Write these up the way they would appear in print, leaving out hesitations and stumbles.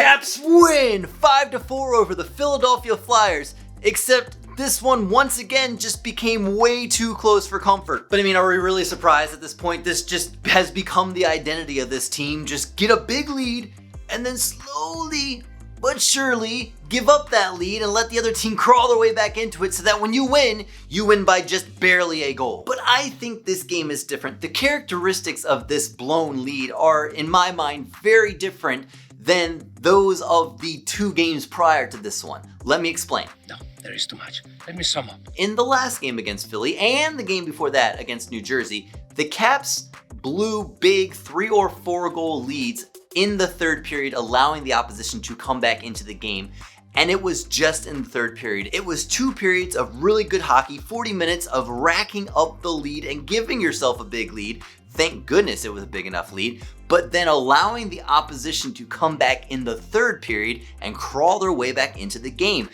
Caps win 5-4 over the Philadelphia Flyers, except this one once again just became way too close for comfort. But I mean, are we really surprised at this point? This just has become the identity of this team. Just get a big lead and then slowly but surely give up that lead and let the other team crawl their way back into it so that when you win by just barely a goal. But I think this game is different. The characteristics of this blown lead are, in my mind, very different than those of the 2 games prior to this one. Let me explain. No, there is too much. Let me sum up. In the last game against Philly and the game before that against New Jersey, the Caps blew big 3 or 4 goal leads in the third period, allowing the opposition to come back into the game. And it was just in the third period. It was 2 periods of really good hockey, 40 minutes of racking up the lead and giving yourself a big lead. Thank goodness it was a big enough lead, but then allowing the opposition to come back in the third period and crawl their way back into the game.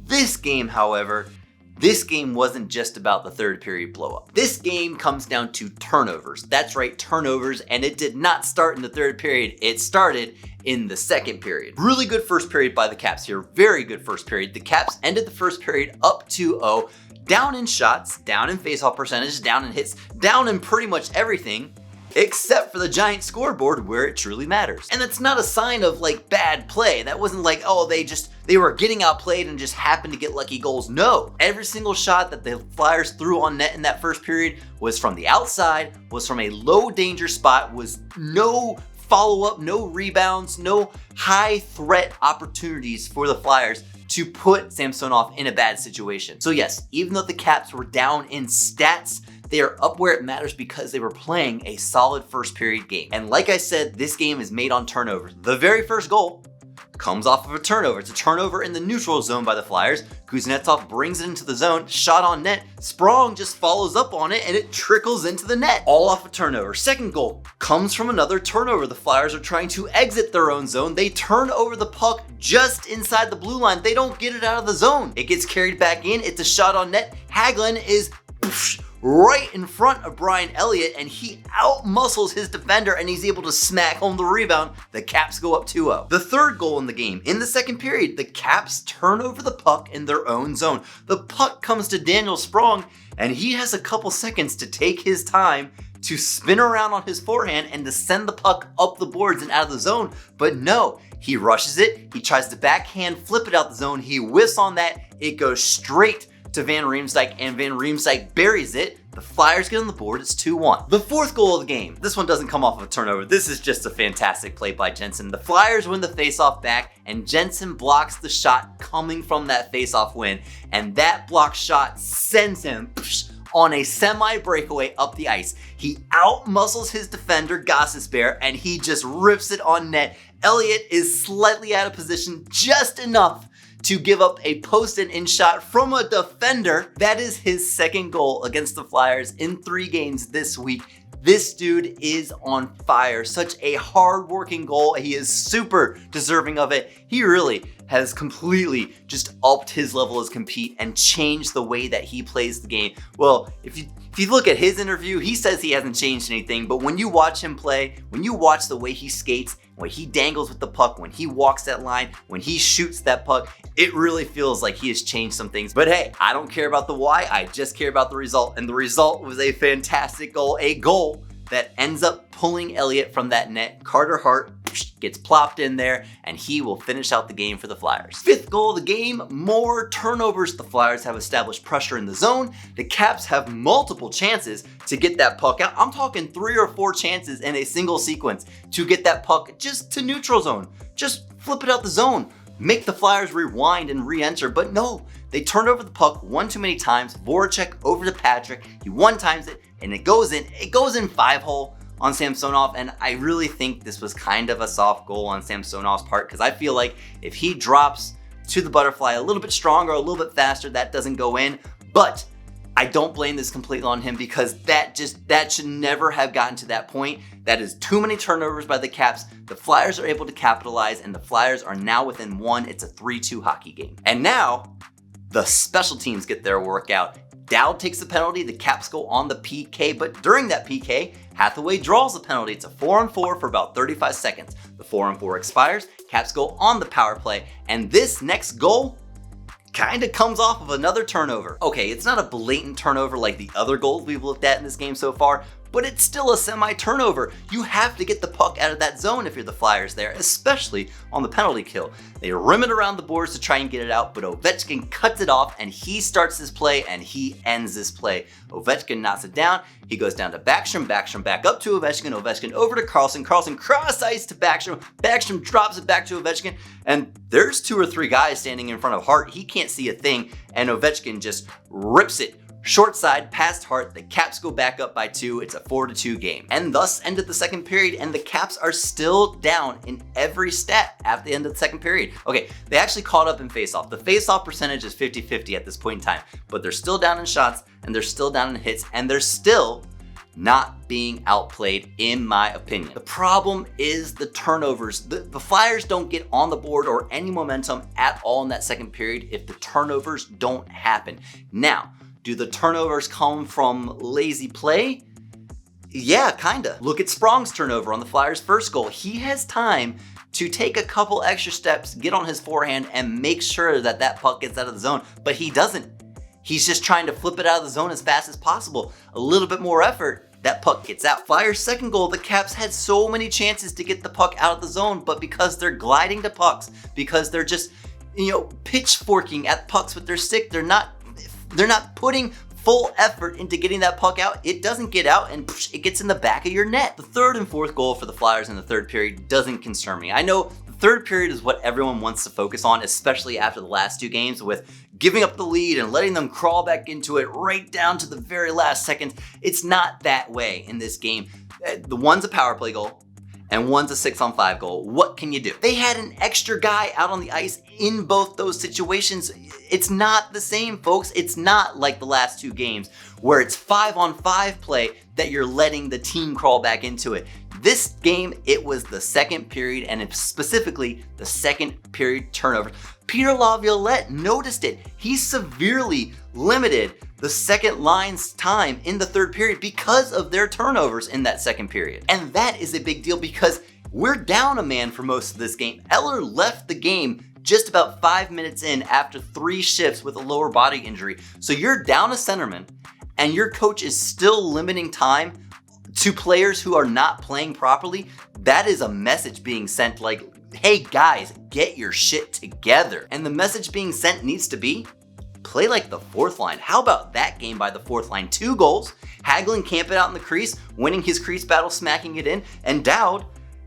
This game, however, this game wasn't just about the third period blow up. This game comes down to turnovers. That's right, turnovers, and it did not start in the third period. It started in the second period. Really good first period by the Caps here. Very good first period. The Caps ended the first period up 2-0, down in shots, down in faceoff percentage, down in hits, down in pretty much everything, except for the giant scoreboard where it truly matters. And that's not a sign of like bad play. That wasn't like, oh, they were getting outplayed and just happened to get lucky goals. No, every single shot that the Flyers threw on net in that first period was from the outside, was from a low danger spot, was no follow-up, no rebounds, no high threat opportunities for the Flyers to put Samsonov in a bad situation. So yes, even though the Caps were down in stats, they are up where it matters because they were playing a solid first period game. And like I said, this game is made on turnovers. The very first goal comes off of a turnover. It's a turnover in the neutral zone by the Flyers. Kuznetsov brings it into the zone, shot on net. Sprong just follows up on it and it trickles into the net. All off a turnover. Second goal comes from another turnover. The Flyers are trying to exit their own zone. They turn over the puck just inside the blue line. They don't get it out of the zone. It gets carried back in. It's a shot on net. Hagelin is right in front of Brian Elliott and he out-muscles his defender and he's able to smack home the rebound. The Caps go up 2-0. The third goal in the game, in the second period, the Caps turn over the puck in their own zone. The puck comes to Daniel Sprong and he has a couple seconds to take his time to spin around on his forehand and to send the puck up the boards and out of the zone. But no, he rushes it. He tries to backhand flip it out the zone. He whiffs on that. It goes straight to Van Riemsdyk and Van Riemsdyk buries it. The Flyers get on the board, it's 2-1. The fourth goal of the game, this one doesn't come off of a turnover. This is just a fantastic play by Jensen. The Flyers win the faceoff back and Jensen blocks the shot coming from that faceoff win. And that block shot sends him on a semi-breakaway up the ice. He out-muscles his defender, Gostisbehere, and he just rips it on net. Elliott is slightly out of position, just enough to give up a post and in shot from a defender. That is his second goal against the Flyers in 3 games this week. This dude is on fire. Such a hard-working goal. He is super deserving of it. He really has completely just upped his level as compete and changed the way that he plays the game. Well, if you look at his interview, he says he hasn't changed anything, but when you watch him play, when you watch the way he skates, when he dangles with the puck, when he walks that line, when he shoots that puck, it really feels like he has changed some things. But hey, I don't care about the why, I just care about the result. And the result was a fantastic goal, a goal that ends up pulling Elliott from that net. Carter Hart gets plopped in there and he will finish out the game for the Flyers. Fifth goal of the game, more turnovers. The Flyers have established pressure in the zone. The Caps have multiple chances to get that puck out. I'm talking 3 or 4 chances in a single sequence to get that puck just to neutral zone. Just flip it out the zone. Make the Flyers rewind and re-enter, but no. They turned over the puck one too many times. Voracek over to Patrick. He one-times it and it goes in 5-hole on Samsonov, and I really think this was kind of a soft goal on Samsonov's part because I feel like if he drops to the butterfly a little bit stronger, a little bit faster, that doesn't go in. But I don't blame this completely on him because that should never have gotten to that point. That is too many turnovers by the Caps. The Flyers are able to capitalize and the Flyers are now within 1. It's a 3-2 hockey game. And now the special teams get their workout. Dowd takes the penalty, the Caps go on the PK, but during that PK, Hathaway draws the penalty. It's a 4-on-4 for about 35 seconds. The 4-on-4 expires, Caps go on the power play, and this next goal kind of comes off of another turnover. Okay, it's not a blatant turnover like the other goals we've looked at in this game so far, but it's still a semi-turnover. You have to get the puck out of that zone if you're the Flyers there, especially on the penalty kill. They rim it around the boards to try and get it out, but Ovechkin cuts it off and he starts this play and he ends this play. Ovechkin knocks it down. He goes down to Backstrom, Backstrom back up to Ovechkin, Ovechkin over to Carlson, Carlson cross ice to Backstrom, Backstrom drops it back to Ovechkin, and there's 2 or 3 guys standing in front of Hart. He can't see a thing, and Ovechkin just rips it short side past Hart. The Caps go back up by 2. It's a 4-2 game. And thus ended the second period, and the Caps are still down in every stat at the end of the second period. Okay, they actually caught up in faceoff. The faceoff percentage is 50-50 at this point in time, but they're still down in shots, and they're still down in hits, and they're still not being outplayed, in my opinion. The problem is the turnovers. The Flyers don't get on the board or any momentum at all in that second period if the turnovers don't happen. Now, do the turnovers come from lazy play? Yeah, kinda. Look at Sprong's turnover on the Flyers' first goal. He has time to take a couple extra steps, get on his forehand, and make sure that that puck gets out of the zone, but he doesn't. He's just trying to flip it out of the zone as fast as possible. A little bit more effort, that puck gets out. Flyers' second goal, the Caps had so many chances to get the puck out of the zone, but because they're gliding to pucks, because they're just, pitchforking at pucks with their stick, they're not putting full effort into getting that puck out. It doesn't get out, and it gets in the back of your net. The third and fourth goal for the Flyers in the third period doesn't concern me. I know the third period is what everyone wants to focus on, especially after the last 2 games with giving up the lead and letting them crawl back into it right down to the very last second. It's not that way in this game. The one's a power play goal, and one's a 6-on-5 goal. What can you do? They had an extra guy out on the ice in both those situations. It's not the same, folks. It's not like the last 2 games where it's 5-on-5 play that you're letting the team crawl back into it. This game, it was the second period, and it's specifically the second period turnover. Peter Laviolette noticed it. He severely limited the second line's time in the third period because of their turnovers in that second period. And that is a big deal because we're down a man for most of this game. Eller left the game just about 5 minutes in after 3 shifts with a lower body injury. So you're down a centerman and your coach is still limiting time to players who are not playing properly. That is a message being sent like, hey guys, get your shit together. And the message being sent needs to be, play like the fourth line. How about that game by the fourth line? 2 goals, Hagelin camp it out in the crease, winning his crease battle, smacking it in, and Dowd,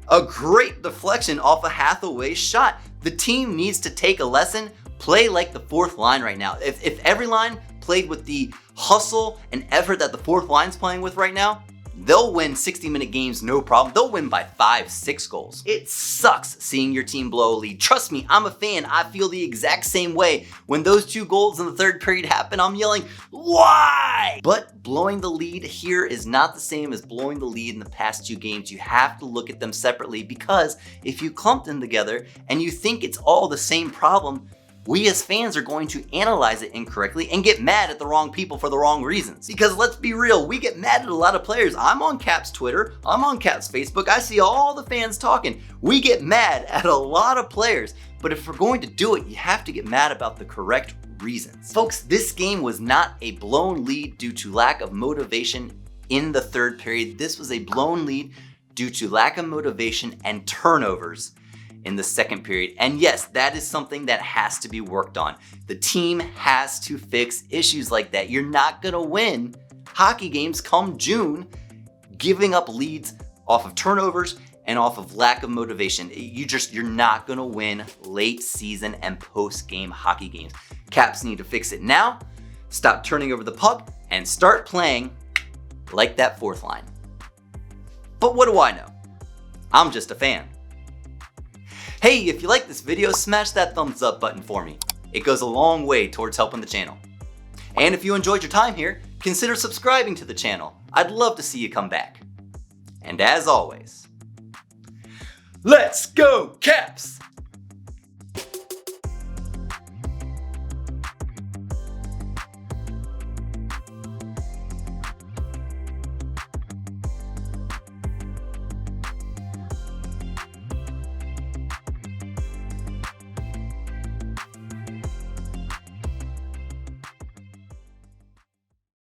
a great deflection off a Hathaway shot. The team needs to take a lesson, play like the fourth line right now. If every line played with the hustle and effort that the fourth line's playing with right now, they'll win 60-minute games, no problem. They'll win by 5-6 goals. It sucks seeing your team blow a lead. Trust me, I'm a fan. I feel the exact same way. When those 2 goals in the third period happen, I'm yelling, why? But blowing the lead here is not the same as blowing the lead in the past 2 games. You have to look at them separately, because if you clump them together and you think it's all the same problem, we as fans are going to analyze it incorrectly and get mad at the wrong people for the wrong reasons. Because let's be real, we get mad at a lot of players. I'm on Caps Twitter, I'm on Caps Facebook, I see all the fans talking. We get mad at a lot of players, but if we're going to do it, you have to get mad about the correct reasons. Folks, this game was not a blown lead due to lack of motivation in the third period. This was a blown lead due to lack of motivation and turnovers in the second period. And yes, that is something that has to be worked on. The team has to fix issues like that. You're not gonna win hockey games come June giving up leads off of turnovers and off of lack of motivation. You're not gonna win late season and post-game hockey games. Caps need to fix it now, stop turning over the puck, and start playing like that fourth line. But what do I know? I'm just a fan. Hey, if you like this video, smash that thumbs up button for me. It goes a long way towards helping the channel. And if you enjoyed your time here, consider subscribing to the channel. I'd love to see you come back. And as always, let's go Caps!